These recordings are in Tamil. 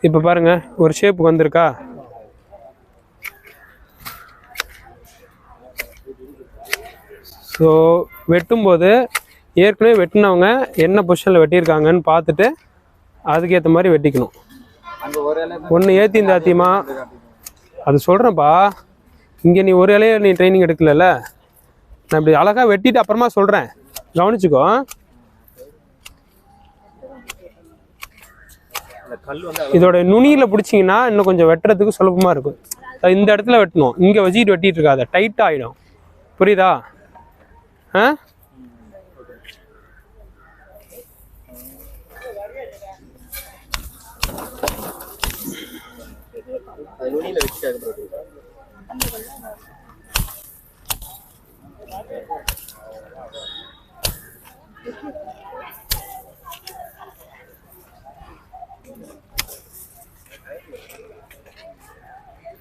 இப்போ பாருங்க ஒரு ஷேப்புக்கு வந்திருக்கா. ஸோ வெட்டும்போது ஏற்கனவே வெட்டினவங்க என்ன பொசிஷனில் வெட்டியிருக்காங்கன்னு பார்த்துட்டு அதுக்கேற்ற மாதிரி வெட்டிக்கணும். ஒன்று ஏற்றி தாத்தியமா அது சொல்கிறேன்ப்பா. இங்கே நீ ஒரு இலையை நீ ட்ரைனிங் எடுக்கலல்ல, நான் இப்படி அழகாக வெட்டிட்டு அப்புறமா சொல்கிறேன், கவனிச்சுக்கோ. இதோட நுனியில் பிடிச்சிங்கன்னா இன்னும் கொஞ்சம் வெட்டுறதுக்கு சுலபமாக இருக்கும். இந்த இடத்துல வெட்டணும், இங்கே வச்சுக்கிட்டு வெட்டிட்டு இருக்காத, டைட்டாக ஆகிடும். புரியுதா? ஆ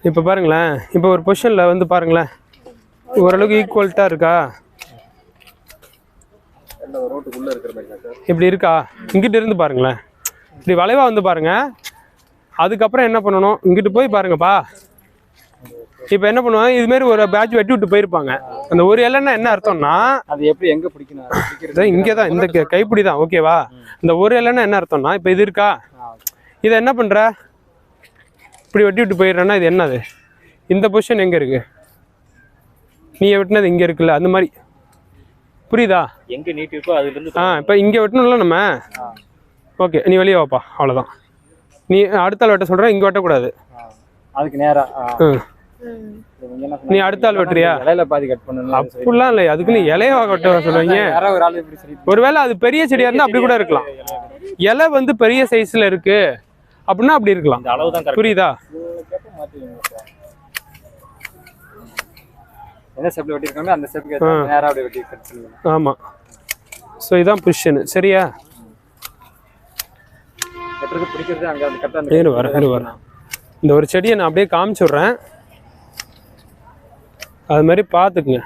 இப்போ பாருங்களேன், இப்போ ஒரு பொசிஷனில் வந்து பாருங்களேன், ஓரளவுக்கு ஈக்குவல்ட்டாக இருக்கா? இப்படி இருக்கா? இங்கிட்ட இருந்து பாருங்களேன், இப்படி வளைவா வந்து பாருங்க. அதுக்கப்புறம் என்ன பண்ணணும், இங்கிட்டு போய் பாருங்கப்பா. இப்போ என்ன பண்ணுவாங்க, இதுமாரி ஒரு பேட்ச் வெட்டி விட்டு போயிருப்பாங்க. அந்த ஒரு இலைன்னா என்ன அர்த்தம்னா, அது எப்படி எங்க பிடிக்கணும், இங்கே தான், இந்த கைப்பிடி தான். ஓகேவா? இந்த ஒரு இலைன்னா என்ன அர்த்தம்னா, இப்போ இது இருக்கா, இதை என்ன பண்ற, இப்படி வெட்டி விட்டு போயிடுறேன்னா இது என்னது, இந்த பொசிஷன் எங்கே இருக்கு, நீ வெட்டினது இங்கே இருக்குல்ல, அந்த மாதிரி. புரியுதா? எங்க நீட் இருக்கோ அதுல இருந்து இப்போ இங்கே வெட்டணும்ல நம்ம. ஓகே, நீ வெளியே வாப்பா, அவ்வளோதான். நீ அடுத்த ஆள் வெட்ட சொல்ற, இங்கே வெட்டக்கூடாது, அதுக்கு நேரா. நீ அடுத்த ஆள் வெட்டுறியா? இலையில பாதி கட் பண்ணணும் அப்படிலாம் இல்லை, அதுக்கு நீ இலைய வெட்ட சொல்லுவீங்க. ஒருவேளை அது பெரிய செடியா இருந்தா அப்படி கூட இருக்கலாம். இலை வந்து பெரிய சைஸ்ல இருக்கு அப்படின்னா அப்படி இருக்கலாம். புரியுதா? என்ன ஷேப்ல வெட்டிருக்காங்க அந்த ஷேப்புக்கு நேரா அப்படியே வெட்டி கட் பண்ணுங்க. ஆமா. சோ இதான் பொசிஷன். சரியா? வெட்டறது பிடிக்கிறது அங்க அந்த கட் அந்த வர இந்த ஒரு செடியை நான் அப்படியே காமிச்சு விடுறேன், அது மாதிரி பார்த்துக்குங்க.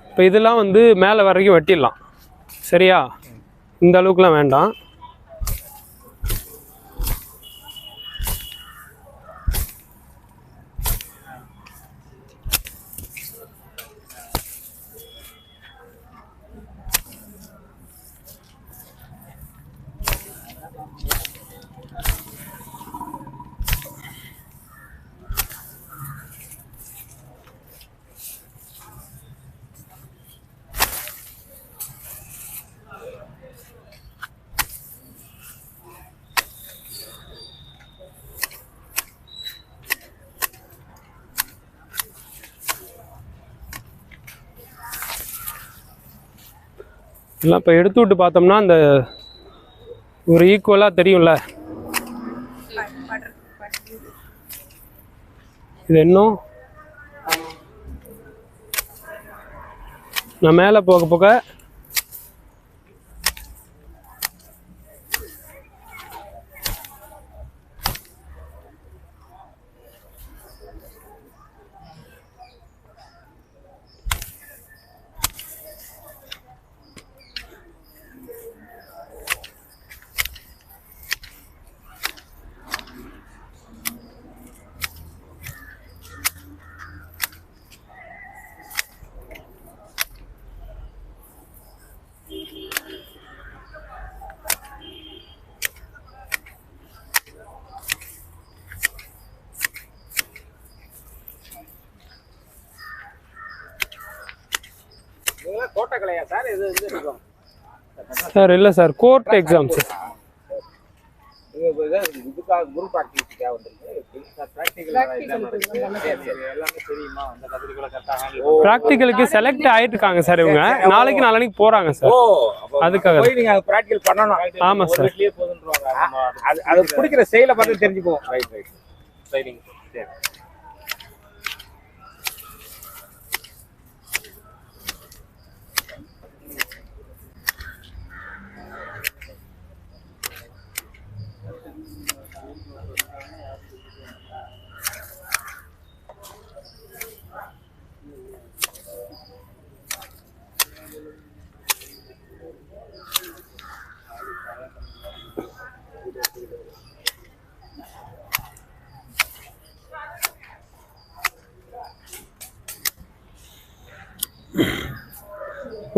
இப்போ இதெல்லாம் வந்து மேலே வரைக்கும் வெட்டிடலாம். சரியா? இந்த அளவுக்குலாம் வேண்டாம். எல்லாம் இப்போ எடுத்து விட்டு பார்த்தோம்னா அந்த ஒரு ஈக்குவலாக தெரியும்ல. இது இன்னும் நான் மேலே போக போக கோட்டக்கலையா சார்? இது இருக்கும் சார். இல்லை சார், கோர்ட் எக்ஸாம் சார். இதுக்காக குரூப் ஆக்டிவிட்டிக்காக வந்திருக்கு. ப்ராக்டிகலுக்கு செலக்ட் ஆயிட்டுருக்காங்க சார் இவங்க. நாளைக்கு போறாங்க சார். அதுக்காக நீங்க பிராக்டிகல் பண்ணணும். ஆமா சார். அது பிடிக்கிற செயலை பார்த்து தெரிஞ்சுக்குவோம். Right right training. சரி.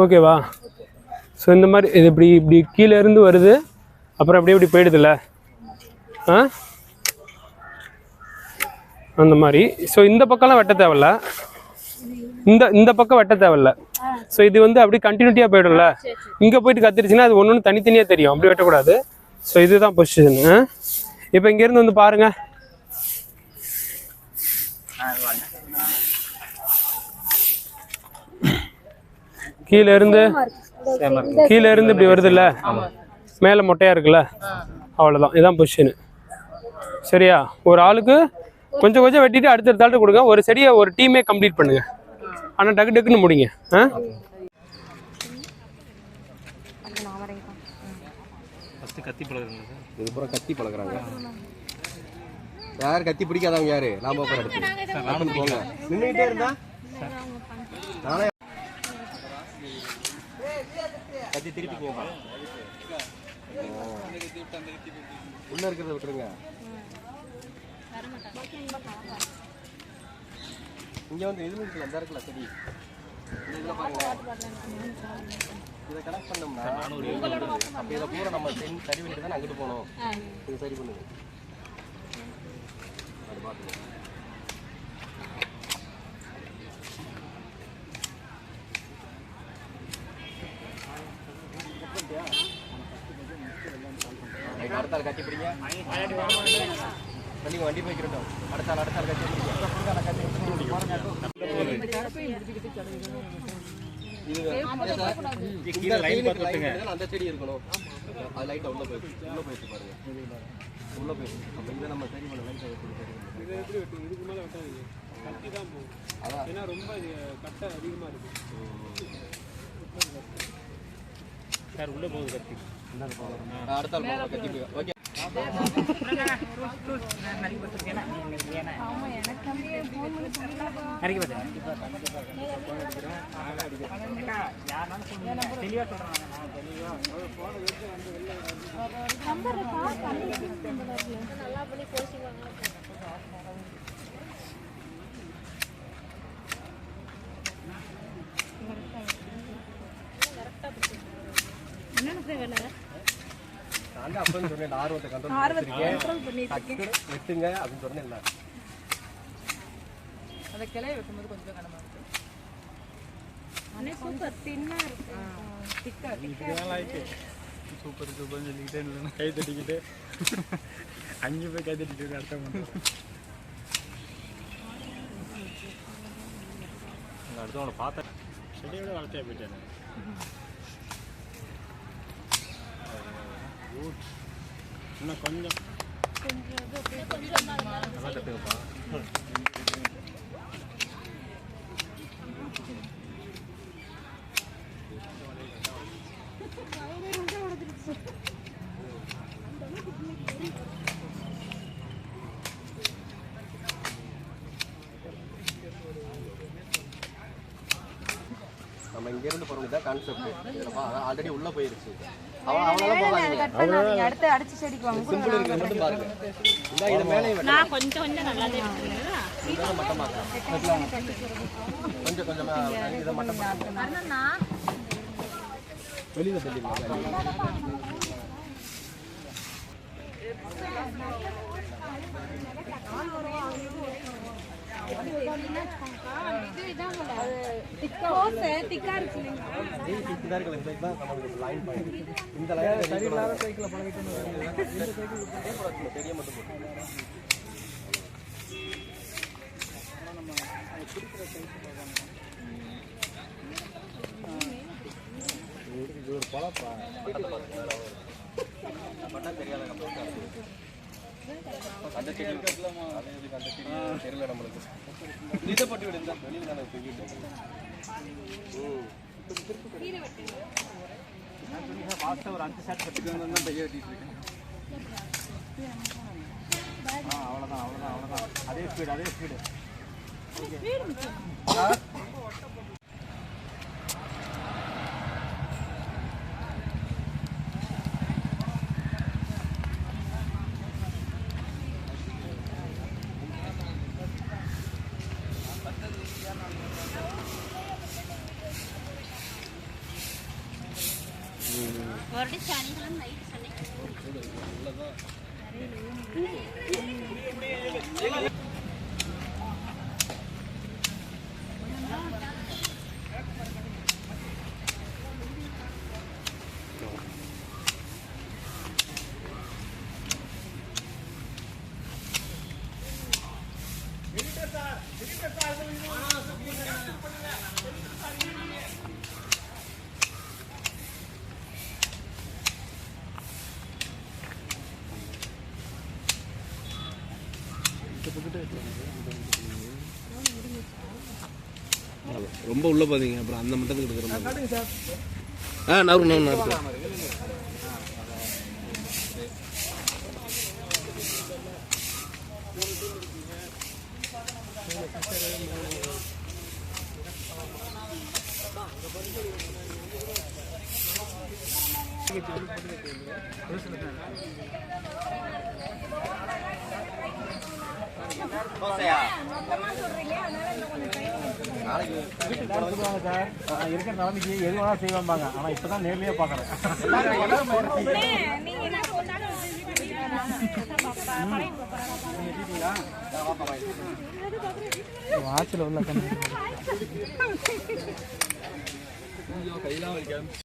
ஓகேவா? ஸோ இந்த மாதிரி இது இப்படி இப்படி கீழே இருந்து வருது, அப்புறம் அப்படியே இப்படி போயிடுதுல்ல, அந்த மாதிரி. ஸோ இந்த பக்கம்லாம் வெட்ட தேவையில்ல, இந்த பக்கம் வெட்ட தேவையில்ல. ஸோ இது வந்து அப்படியே கண்டினியூட்டியாக போயிடும்ல, இங்கே போயிட்டு கத்திருச்சுன்னா அது ஒன்று ஒன்று தனித்தனியாக தெரியும், அப்படி வெட்டக்கூடாது. ஸோ இதுதான் பொசிஷனு. இப்போ இங்கேருந்து வந்து பாருங்க, கீழே இருந்து இப்படி வருது இல்ல, மேலே மொட்டையா இருக்குல்ல, அவ்வளோதான். இதுதான் பொசிஷனு. சரியா? ஒரு ஆளுக்கு கொஞ்சம் கொஞ்சம் வெட்டிட்டு அடுத்த ஆள்கிட்ட கொடுங்க. ஒரு செடியை ஒரு டீமே கம்ப்ளீட் பண்ணுங்க. ஆனால் டக்கு டக்குன்னு முடிங்க. கத்தி பழகுறாங்க. யார் கத்தி பிடிக்காதவங்க யாரு? நாம நின்றுட்டே இருந்தா நானே கத்தி திருப்பி போவேன். உள்ள இருக்கிறத விட்டுருங்க. இங்க வந்து எது இருக்குல்ல, அந்த இருக்குல்ல சரி, இதுல பாருங்களேன். இதை கனெக்ட் பண்ணோம்னா அப்ப இதை பூரா நம்ம சரி பண்ணிட்டு தானே அங்கிட்டு போகணும். இது சரி பண்ணுங்க. அது பார்த்துக்கோங்க. அடுத்தாள் கட்டி பிடிங்க. வண்டி போய்க்கிட்டோம். அடுத்தாள் கட்டி பிடிங்க. அந்த செடி இருக்கணும். அது லைட்டா உள்ள போயிடுச்சு பாருங்க. உள்ள போயிடுச்சு. அப்ப இதை நம்ம சரி பண்ண லைட்டா இதுக்கு மேலே வெட்டாதீங்க, கட்டி தான் போகும். ஏன்னா ரொம்ப கட்டை அதிகமாக இருக்கு சார். உள்ள போகுது கத்தி. அடுத்தாள் கத்தி ஓகே. நான் அப்பன்னு சொன்னேன், ஆர்வத்தை கண்ட்ரோல் பண்ணிருக்கேன். வெட்டுங்க அப்படின்னு சொன்னேன். அந்த கிளைய வெட்டும்போது கொஞ்சம் கனமா இருக்கு. அண்ணே சூப்பர் தின்னா இருக்கு. திக்கா இருக்கு. சூப்பர் சூப்பர்னு சொல்லிக்கிட்டே இல்லைன்னா கை தட்டிக்கிட்டு அங்கே போய் கை தட்டிட்டு அர்த்தம் பண்ணுறோம். அடுத்தவங்களை பார்த்தேன், செடியோட வளர்த்தியா போயிட்டேன். இன்னும் கொஞ்சம் நல்லா தட்டுங்கப்பா. நம்ம இங்க இருந்து போறது தான் கான்செப்ட். ஆல்ரெடி உள்ள போயிருச்சு. அவனால போகாதீங்க. அடுத்து அடிச்சு செடிக்கு வாங்க. சிம்பிள் இருக்கு மட்டும் பாருங்க. இந்த இத மேலே வெட்டலாம். நான் கொஞ்சம் நல்லாவே இருக்குங்க. இத மட்டும் மாத்தலாம். கொஞ்சம் இத மட்டும் அண்ணா வெளியில தள்ளிடலாம். இந்த லைன் சரியில்லாத சைக்கிளை பழகிட்டு பெரிய மட்டும் போட்டு ஒரு பழப்பா பட்டா தெரியாத அந்த செடி தெரியல நம்மளுக்கு. இதை பட்டு விடுங்க வெளியில் தானே தூக்கிட்டு ஃபாஸ்ட்டாக ஒரு 5 ஷாட் கட்டிட்டு தான் பைய வெட்டிட்டு இருக்கேன். அவ்வளோதான். அதே ஸ்பீடு ரொம்ப உள்ள பாத்தீங்க அப்புறம் அந்த மட்டத்துக்கு எடுக்கிற மாதிரி நவரு இருக்கிற நிலைமைக்கு எது வேணா செய்வாங்க. ஆனா இப்பதான் நேர்லயே பாக்குறேன். வாட்சில் உள்ள